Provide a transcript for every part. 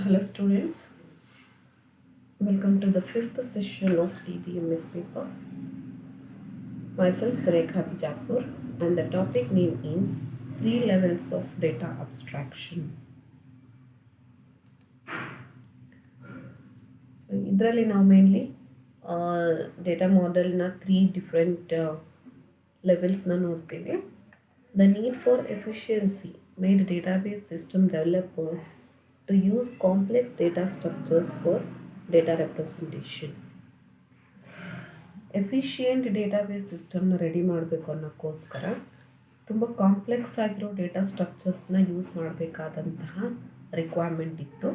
Hello students, welcome to the fifth session of TDMS paper. Myself Surekha Bijapur and the topic name is 3 levels of data abstraction. So ಇದರಲ್ಲಿ ನಾವು mainly data modelನ 3 different levelsನ ನೋಡ್ತೀವಿ. The need for efficiency made database system developers to use complex data structures for data representation. Efficient database ಸಿಸ್ಟಮ್ನ ready ಮಾಡಬೇಕು ಅನ್ನೋಕ್ಕೋಸ್ಕರ ತುಂಬ complex ಆಗಿರೋ data ಸ್ಟ್ರಕ್ಚರ್ಸ್ನ use ಮಾಡಬೇಕಾದಂತಹ requirement ಇತ್ತು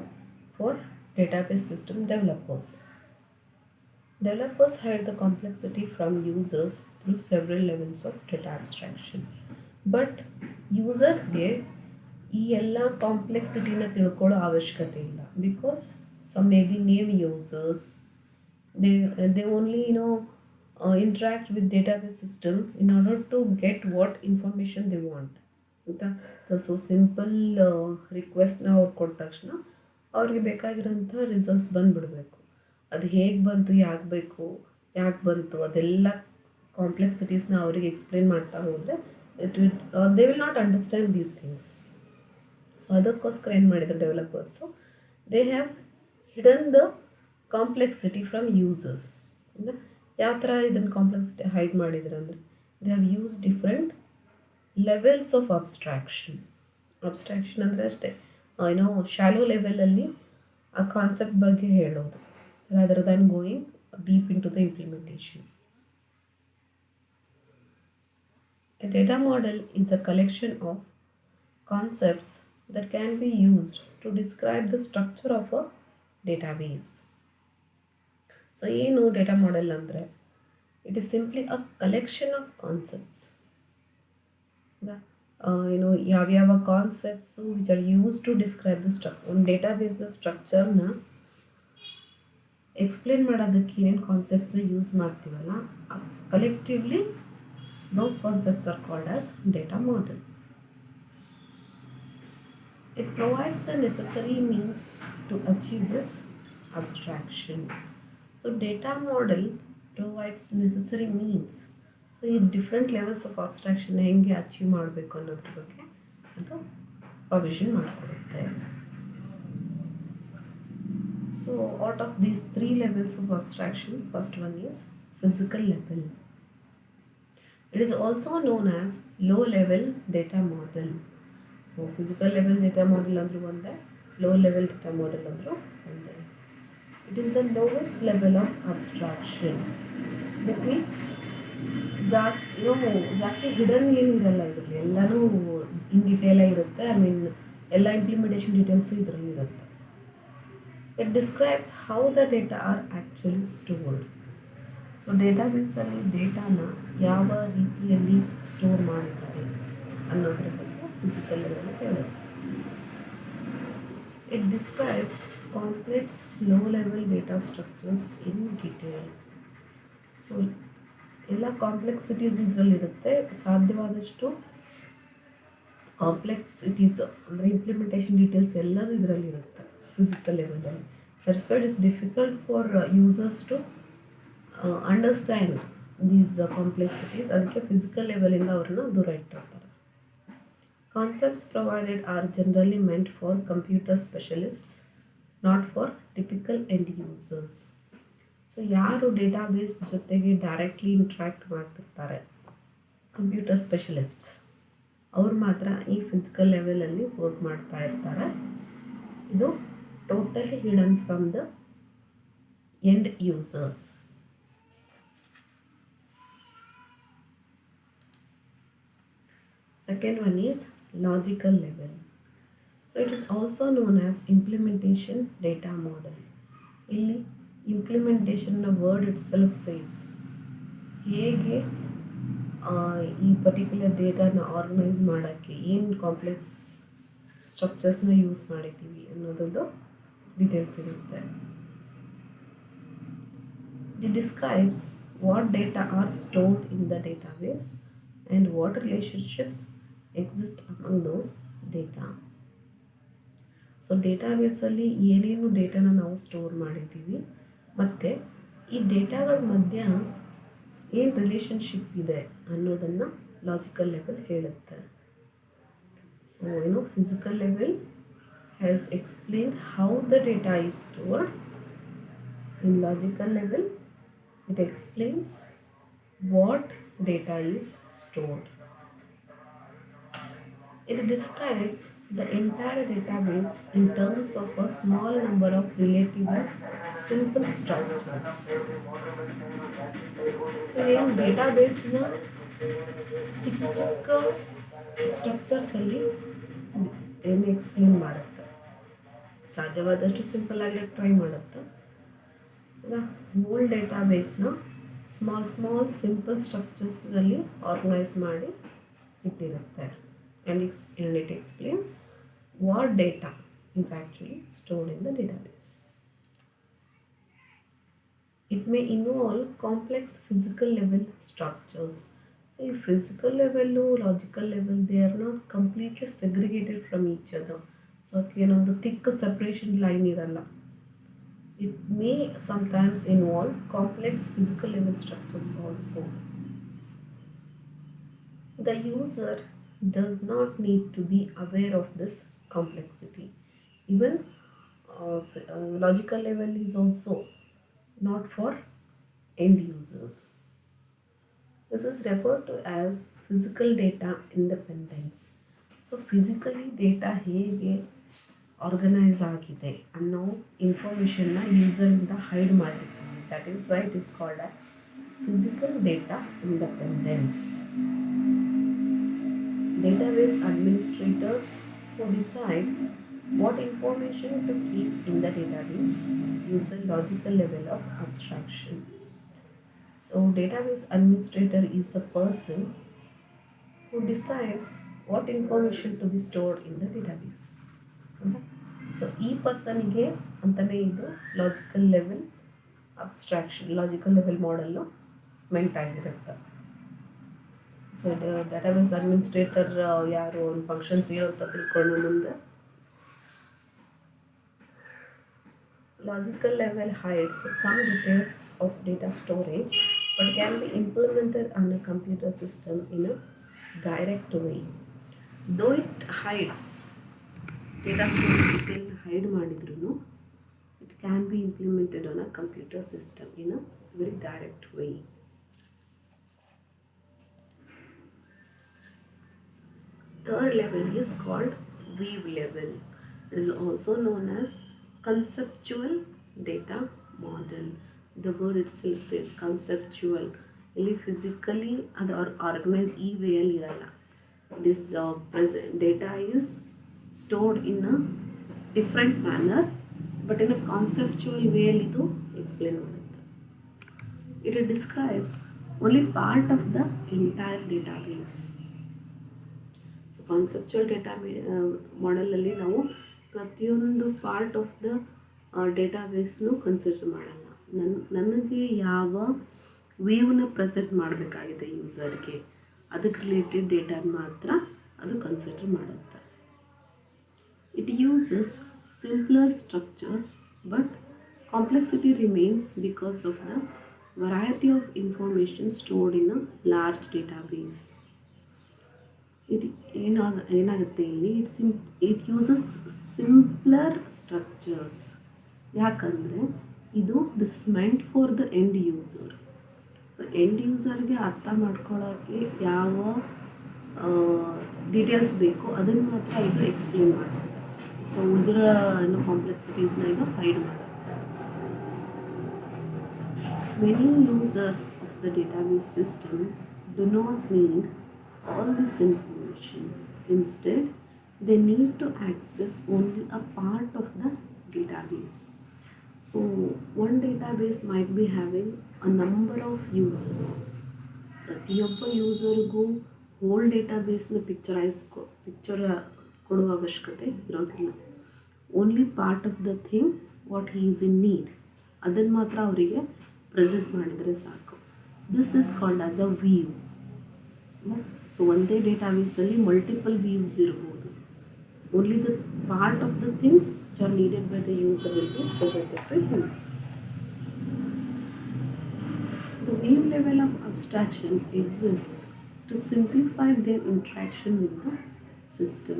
for database system developers. Developers hide the complexity from users through several levels of data abstraction. But ಯೂಸರ್ಸ್ಗೆ ಈ ಎಲ್ಲ ಕಾಂಪ್ಲೆಕ್ಸಿಟಿನ ತಿಳ್ಕೊಳ್ಳೋ ಅವಶ್ಯಕತೆ ಇಲ್ಲ because some may be name users they only interact with database system in order to get what information they want ಅಂತ so simple ರಿಕ್ವೆಸ್ಟ್ನ ಅವ್ರು ಕೊಟ್ಟ ತಕ್ಷಣ ಅವ್ರಿಗೆ ಬೇಕಾಗಿರೋಂಥ ರಿಸಲ್ಟ್ಸ್ ಬಂದುಬಿಡಬೇಕು. ಅದು ಹೇಗೆ ಬಂತು, ಯಾಕೆ ಬಂತು ಅದೆಲ್ಲ ಕಾಂಪ್ಲೆಕ್ಸಿಟೀಸ್ನ ಅವ್ರಿಗೆ ಎಕ್ಸ್ಪ್ಲೇನ್ ಮಾಡ್ತಾ ಹೋದರೆ they will not understand these things. So ಅದಕ್ಕೋಸ್ಕರ ಏನು ಮಾಡಿದ್ರು developers, they have hidden the complexity from users. ಅಂದರೆ ಯಾವ ಥರ ಇದನ್ನು ಕಾಂಪ್ಲೆಕ್ಸಿಟಿ ಹೈಡ್ ಮಾಡಿದ್ರು ಅಂದರೆ they have use different levels of abstraction ಅಂದರೆ ಅಷ್ಟೇ ಶಾಲೋ ಲೆವೆಲಲ್ಲಿ ಆ ಕಾನ್ಸೆಪ್ಟ್ ಬಗ್ಗೆ ಹೇಳೋದು rather than going deep into the implementation. A data model is a collection of concepts that can be used to describe the structure of a database. So, ಏನು data model ಅಂದರೆ it is simply a collection of concepts. ಯಾವ್ಯಾವ concepts which are use to describe the ಒಂದು ಡೇಟಾಬೇಸ್ನ ಸ್ಟ್ರಕ್ಚರ್ನ explain ಮಾಡೋದಕ್ಕೆ ಏನೇನು ಕಾನ್ಸೆಪ್ಟ್ಸ್ನ use ಮಾಡ್ತೀವಲ್ಲ collectively those concepts are called as data model. It provides the necessary means to achieve this abstraction. So data model provides necessary means. So ಈ different levels of abstraction ಹೆಂಗೆ achieve ಮಾಡಬೇಕು ಅನ್ನೋದ್ರ ಬಗ್ಗೆ ಅದು ಪ್ರೊವಿಷನ್ ಮಾಡಿಕೊಡುತ್ತೆ. So out of these 3 levels of abstraction, first one is physical level. It is also known as low level data model. So physical level data model andru onde, low level data model andru onde. It is the lowest level of abstraction. That means ಜಾಸ್ತಿ hidden ಏನಿರಲ್ಲ ಇದರಲ್ಲಿ, ಎಲ್ಲನೂ in detail ಆಗಿರುತ್ತೆ. ಎಲ್ಲ implementation details ಇದರಲ್ಲಿ ಇರುತ್ತೆ. It describes how the data are actually stored. So ಡೇಟಾಬೇಸಲ್ಲಿ ಡೇಟಾನ ಯಾವ ರೀತಿಯಲ್ಲಿ ಸ್ಟೋರ್ ಮಾಡಿದ್ದಾರೆ ಅನ್ನೋದ್ರ ಬಗ್ಗೆ ಫಿಸಿಕಲ್ ಲೆವೆಲ್ ಹೇಳುತ್ತೆ. It describes complex low level data structures in detail. So ಎಲ್ಲ ಕಾಂಪ್ಲೆಕ್ಸಿಟೀಸ್ ಇದರಲ್ಲಿರುತ್ತೆ. ಸಾಧ್ಯವಾದಷ್ಟು ಕಾಂಪ್ಲೆಕ್ಸಿಟೀಸ್ ಅಂದರೆ ಇಂಪ್ಲಿಮೆಂಟೇಷನ್ ಡೀಟೇಲ್ಸ್ ಎಲ್ಲದೂ ಇದರಲ್ಲಿರುತ್ತೆ ಫಿಸಿಕಲ್ ಲೆವೆಲಲ್ಲಿ. That's why it is difficult for users to understand these complexities. ಅದಕ್ಕೆ ಫಿಸಿಕಲ್ ಲೆವೆಲಿಂದ ಅವ್ರನ್ನ ದೂರ ಇಟ್ಟಿರ್ತಾರೆ. Concepts provided are generally meant for computer specialists, not for typical end users. So ಯಾರು ಡೇಟಾಬೇಸ್ ಜೊತೆಗೆ ಡೈರೆಕ್ಟ್ಲಿ ಇಂಟ್ರ್ಯಾಕ್ಟ್ ಮಾಡ್ತಿರ್ತಾರೆ, ಕಂಪ್ಯೂಟರ್ ಸ್ಪೆಷಲಿಸ್ಟ್ಸ್, ಅವ್ರು ಮಾತ್ರ ಈ ಫಿಸಿಕಲ್ ಲೆವೆಲಲ್ಲಿ ವರ್ಕ್ ಮಾಡ್ತಾ ಇರ್ತಾರೆ. ಇದು totally hidden from the end users. Second one is logical level. So it is also known as implementation data model. ಇಲ್ಲಿ implementation word itself says ಹೇಗೆ ಈ ಪರ್ಟಿಕ್ಯುಲರ್ ಡೇಟಾನ ಆರ್ಗನೈಸ್ ಮಾಡೋಕ್ಕೆ ಏನು ಕಾಂಪ್ಲೆಕ್ಸ್ ಸ್ಟ್ರಕ್ಚರ್ಸ್ನ ಯೂಸ್ ಮಾಡಿದ್ದೀವಿ ಅನ್ನೋದೊಂದು ಡೀಟೇಲ್ಸ್ ಇರುತ್ತೆ. It describes what data are stored in the database and what relationships exist among those data. So ಡೇಟಾಬೇಸಲ್ಲಿ ಏನೇನು ಡೇಟಾನ ನಾವು ಸ್ಟೋರ್ ಮಾಡಿದ್ದೀವಿ ಮತ್ತು ಈ ಡೇಟಾಗಳ ಮಧ್ಯ ಏನು ರಿಲೇಷನ್ಶಿಪ್ ಇದೆ ಅನ್ನೋದನ್ನು ಲಾಜಿಕಲ್ ಲೆವೆಲ್ ಹೇಳುತ್ತೆ. So physical level has explained how the data is stored. In logical level, it explains what data is stored. It describes the entire database in terms of a small number of relatively simple structures. So, in database na ಚಿಕ್ಕ structures ಅಲ್ಲಿ ಏನು explain ಮಾಡುತ್ತೆ, ಸಾಧ್ಯವಾದಷ್ಟು simple ಆಗಿ try ಮಾಡುತ್ತೆ. Whole ಡೇಟಾಬೇಸ್ನ small simple ಸ್ಟ್ರಕ್ಚರ್ಸಲ್ಲಿ organise ಮಾಡಿ ಇಟ್ಟಿರುತ್ತೆ. And it explains what data is actually stored in the database. It may involve complex physical level structures. So, physical level, logical level, they are not completely segregated from each other. So, the thick separation line iralla. It may sometimes involve complex physical level structures also. The user does not need to be aware of this complexity. Even logical level is also not for end users. This is referred to as physical data independence. So physically data ಹೇಗೆ organise ಆಗಿದೆ ಅನ್ನೋ ಇನ್ಫಾರ್ಮೇಷನ್ನ ಯೂಸರಿಂದ hide ಮಾಡಿರ್ತೀವಿ. That is why it is called as physical data independence. Database administrators who decide what information to keep in the database use the logical level of abstraction. So, database administrator is a person who decides what information to be stored in the database. So, ಈ ಪರ್ಸನ್ಗೆ ಅಂತಲೇ ಇದು logical level abstraction, logical level ಮಾಡಲ್ಲು meant ಆಗಿರುತ್ತೆ. So database administrator ಯಾರು ಒಂದು functions ಏನಂತ ತಿಳ್ಕೊಂಡು ಮುಂದೆ logical level hides some details of data storage but can be implemented on a computer system in a direct way. Though it hides data storage detail hide ಮಾಡಿದ್ರೂ it can be implemented on a computer system in a very direct way. Third level is called weave level. It is also known as conceptual data model. The word itself says conceptual. ಇಲ್ಲಿ physically ಅದು organise ಈ ವೇಯಲ್ಲಿ ಇರಲ್ಲ. This present data is stored in a different manner but in a conceptual ವೇಯಲ್ಲಿ ಇದು explain ಮಾಡುತ್ತೆ. It describes only part of the entire database. So conceptual data ಮಾಡೆಲಲ್ಲಿ ನಾವು ಪ್ರತಿಯೊಂದು ಪಾರ್ಟ್ ಆಫ್ ದ ಡೇಟಾಬೇಸ್ನು ಕನ್ಸಿಡರ್ ಮಾಡಲ್ಲ. ನನಗೆ ಯಾವ ವೇವ್ನ ಪ್ರೆಸೆಂಟ್ ಮಾಡಬೇಕಾಗಿದೆ ಯೂಸರ್ಗೆ ಅದಕ್ಕೆ ರಿಲೇಟೆಡ್ ಡೇಟಾ ಮಾತ್ರ ಅದು ಕನ್ಸಿಡರ್ ಮಾಡುತ್ತೆ. It uses simpler structures but complexity remains because of the variety of information stored in a large database. ಏನಾಗುತ್ತೆ ಇಲ್ಲಿ ಇಟ್ ಯೂಸಸ್ ಸಿಂಪ್ಲರ್ ಸ್ಟ್ರಕ್ಚರ್ಸ್. ಯಾಕಂದರೆ this is meant for the end user. So end ಯೂಸರ್ಗೆ ಅರ್ಥ ಮಾಡ್ಕೊಳ್ಳೋಕ್ಕೆ ಯಾವ details ಬೇಕೋ ಅದನ್ನು ಮಾತ್ರ ಇದು ಎಕ್ಸ್ಪ್ಲೇನ್ ಮಾಡುತ್ತೆ. ಸೊ ಉಳಿದಿರೋ ಕಾಂಪ್ಲೆಕ್ಸಿಟೀಸ್ನ ಇದು ಹೈಡ್ ಮಾಡುತ್ತೆ. Many users of the database system do not need all this information. Instead, they need to access only a part of the database. So, one database might be having a number of users. ಪ್ರತಿಯೊಬ್ಬ ಯೂಸರ್ಗೂ hole ಡೇಟಾಬೇಸ್ನ picture ಕೊಡುವ ಅವಶ್ಯಕತೆ ಇರೋದಿಲ್ಲ. Only part of the thing what he is in need ಅದನ್ನು ಮಾತ್ರ ಅವರಿಗೆ present ಮಾಡಿದರೆ ಸಾಕು. This is called as a view. So ಒಂದೇ ಡೇಟಾಬೇಸಲ್ಲಿ ಮಲ್ಟಿಪಲ್ ವೀವ್ಸ್ ಇರ್ಬೋದು. Only the part of the things which are needed by the user will be presented to him. The view level of abstraction exists to simplify their interaction with the system.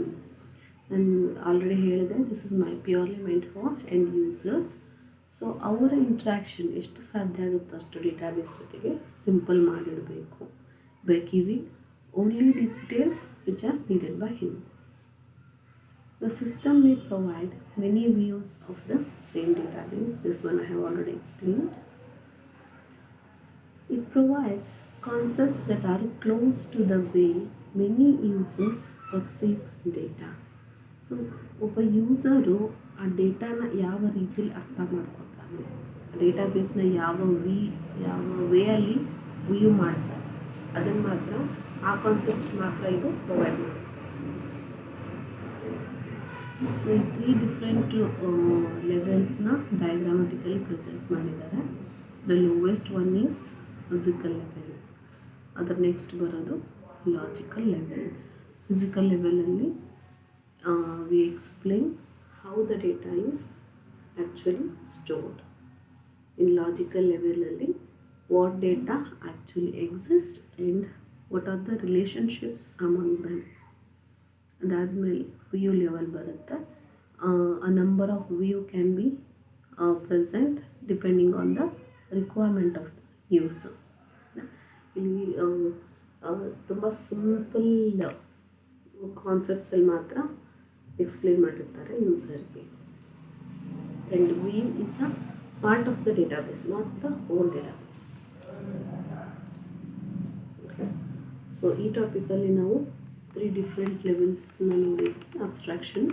ನಾನು already ಹೇಳಿದೆ, this is my purely meant for end users. So ಅವರ interaction ಎಷ್ಟು ಸಾಧ್ಯ ಆಗುತ್ತೋ ಅಷ್ಟು database ಜೊತೆಗೆ simple ಮಾಡಿಡಬೇಕು by giving only details which are needed by him. The system may provide many views of the same database. This one I have already explained. It provides concepts that are close to the way many users perceive data. So ಒಬ್ಬ user ಆ ಡೇಟಾನ ಯಾವ ರೀತಿಯಲ್ಲಿ ಅರ್ಥ ಮಾಡ್ಕೊತಾನೆ, ಡೇಟಾಬೇಸ್ನ ಯಾವ ವೇಯಲ್ಲಿ view ಮಾಡ್ತಾರೆ, ಅದನ್ನು ಮಾತ್ರ ಆ ಕಾನ್ಸೆಪ್ಟ್ಸ್ ಮಾತ್ರ ಇದು ಪ್ರೊವೈಡ್ ಮಾಡುತ್ತೆ. ಸೊ ಈ 3 ಡಿಫ್ರೆಂಟ್ ಲೆವೆಲ್ಸ್ನ ಡಯಾಗ್ರಾಮೆಟಿಕಲಿ ಪ್ರೆಸೆಂಟ್ ಮಾಡಿದ್ದಾರೆ. The lowest one is physical level, ಅದರ ನೆಕ್ಸ್ಟ್ ಬರೋದು ಲಾಜಿಕಲ್ ಲೆವೆಲ್. ಫಿಸಿಕಲ್ ಲೆವೆಲಲ್ಲಿ we explain how the data is actually stored. In logical level alli what data actually exist and what are the relationships among them. Adadmele view level barutte. A number of view can be present depending on the requirement of the user. ಇಲ್ಲಿ ತುಂಬ simple ಕಾನ್ಸೆಪ್ಟ್ಸಲ್ಲಿ ಮಾತ್ರ explain ಮಾಡಿರ್ತಾರೆ ಯೂಸರ್ಗೆ. And view is a part of the database, not the own database. Okay, so ಈ ಟಾಪಿಕಲ್ಲಿ ನಾವು 3 different ಲೆವೆಲ್ಸ್ನ ನೋಡಿದ್ವಿ. Abstraction,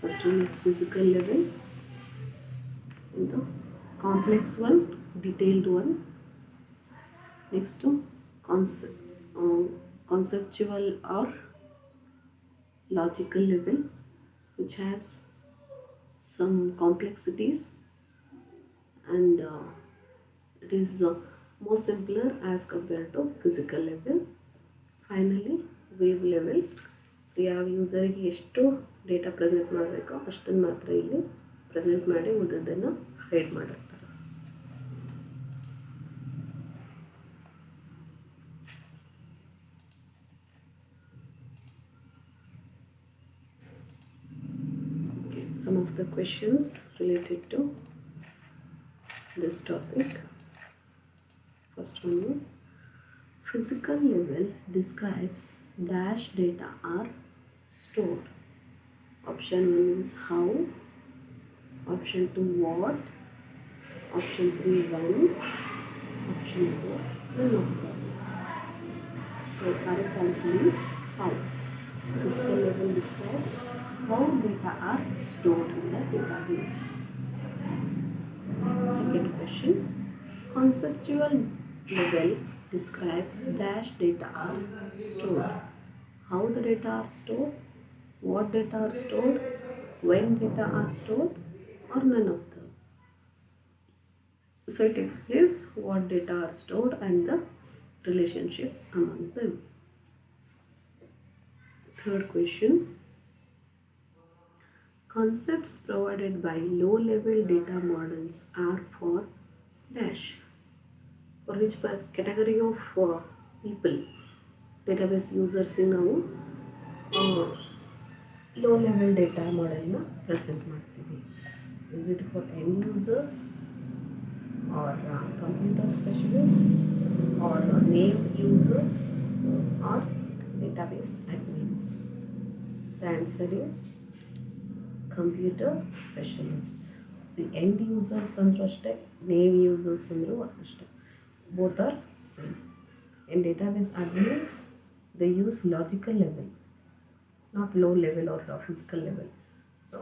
first one is physical level, ಇದು complex one, detailed one. Next conceptual or logical level, which has some complexities and it is more simpler as compared to physical level. Finally wave level. So ಯಾವ ಯೂಸರಿಗೆ ಎಷ್ಟು data present ಮಾಡಬೇಕೋ ಅಷ್ಟನ್ನು ಮಾತ್ರ ಇಲ್ಲಿ present ಮಾಡಿ ಉಳಿದದ್ದನ್ನು hide ಮಾಡಿರ್ತಾರೆ. Some of the questions related to this topic. First one is, physical level describes dash data are stored. Option 1 is how, option 2 what, option 3 when, option 4 none of them. So correct answer is how. Physical level describes how data are stored in the database. Second question, conceptual level describes dash data are stored. How the data are stored, what data are stored, when data are stored, or none of them. So it explains what data are stored and the relationships among them. Third question, concepts provided by low-level data models are for dash. For which category of people, database users ನಾವು low-level data modelನ present ಮಾಡ್ತೀವಿ. Is it for end users or computer specialists or named users or database admins? The answer is computer specialists. See end users ಅಂದರೂ ಅಷ್ಟೇ, name users ಅಂದರೂ ಅಷ್ಟೇ, both are same. In database admins they use logical level, not low level or physical level. So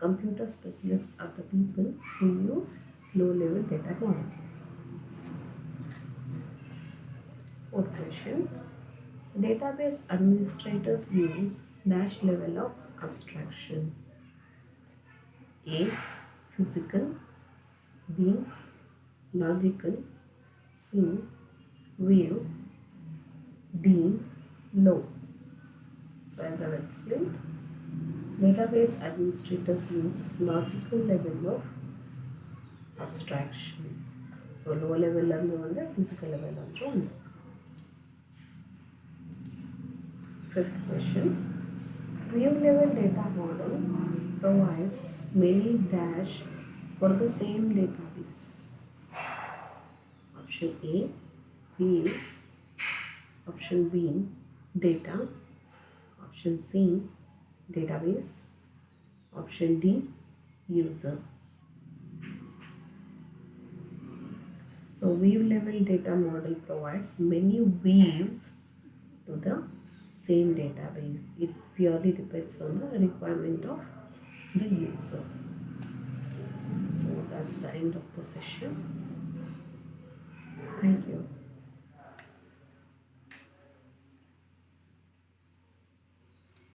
computer specialists are the people who use low level data model. Fourth question, database administrators use dash level of abstraction. A. Physical, B. Logical, C. View, D. Low. So as I have explained, Database administrators use logical level of abstraction. So low level and physical level. Fifth question. View level data model provides many dash for the same database. Option A, fields. Option B, data. Option C, database. Option D, user. So view level data model provides many views to the same database. It purely depends on the requirement of the user. So that's the end of the session. Thank you.